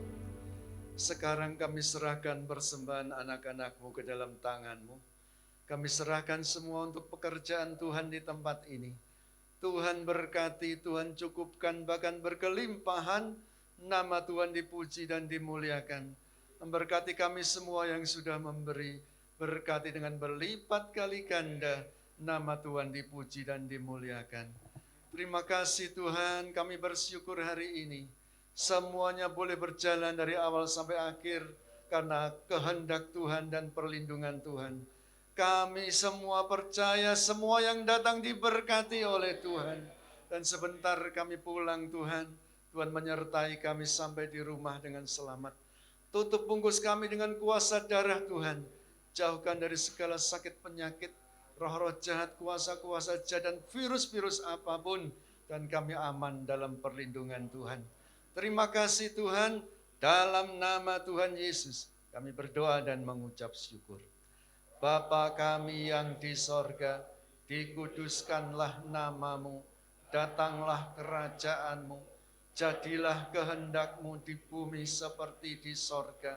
Speaker 4: sekarang kami serahkan persembahan anak-anak-Mu ke dalam tangan-Mu. Kami serahkan semua untuk pekerjaan Tuhan di tempat ini. Tuhan berkati, Tuhan cukupkan, bahkan berkelimpahan, nama Tuhan dipuji dan dimuliakan. Memberkati kami semua yang sudah memberi, berkati dengan berlipat kali ganda, nama Tuhan dipuji dan dimuliakan. Terima kasih Tuhan, kami bersyukur hari ini. Semuanya boleh berjalan dari awal sampai akhir karena kehendak Tuhan dan perlindungan Tuhan. Kami semua percaya semua yang datang diberkati oleh Tuhan. Dan sebentar kami pulang Tuhan, Tuhan menyertai kami sampai di rumah dengan selamat. Tutup bungkus kami dengan kuasa darah Tuhan. Jauhkan dari segala sakit penyakit, roh-roh jahat, kuasa-kuasa jahat, dan virus-virus apapun. Dan kami aman dalam perlindungan Tuhan. Terima kasih Tuhan, dalam nama Tuhan Yesus kami berdoa dan mengucap syukur. Bapa kami yang di sorga, dikuduskanlah namamu, datanglah kerajaanmu, jadilah kehendak-Mu di bumi seperti di sorga.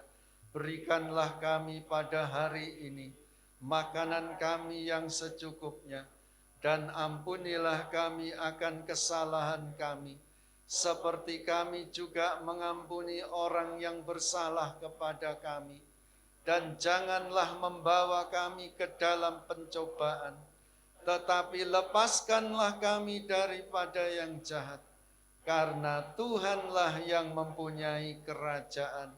Speaker 4: Berikanlah kami pada hari ini makanan kami yang secukupnya, dan ampunilah kami akan kesalahan kami, seperti kami juga mengampuni orang yang bersalah kepada kami. Dan janganlah membawa kami ke dalam pencobaan, tetapi lepaskanlah kami daripada yang jahat. Karena Tuhanlah yang mempunyai kerajaan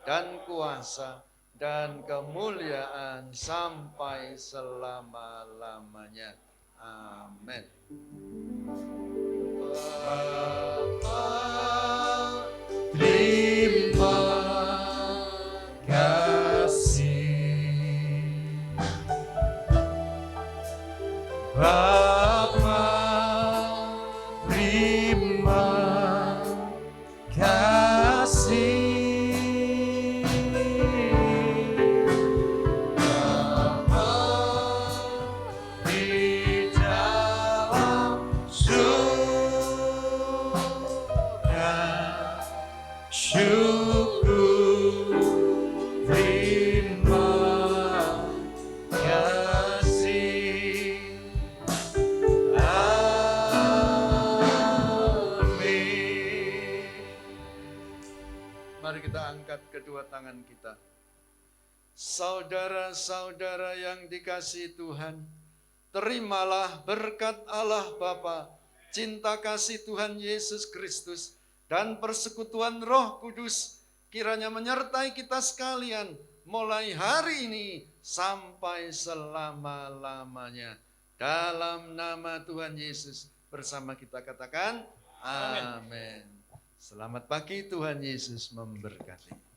Speaker 4: dan kuasa dan kemuliaan sampai selama-lamanya. Amin.
Speaker 6: Terima kasih Bapa, terima kasih Bapa di dalam surga. Syukur, terima kasih. Amin.
Speaker 4: Mari kita angkat kedua tangan kita. Saudara-saudara yang dikasihi Tuhan, terimalah berkat Allah Bapa, cinta kasih Tuhan Yesus Kristus, dan persekutuan Roh Kudus kiranya menyertai kita sekalian mulai hari ini sampai selama-lamanya. Dalam nama Tuhan Yesus bersama kita katakan amin. Selamat pagi, Tuhan Yesus memberkati.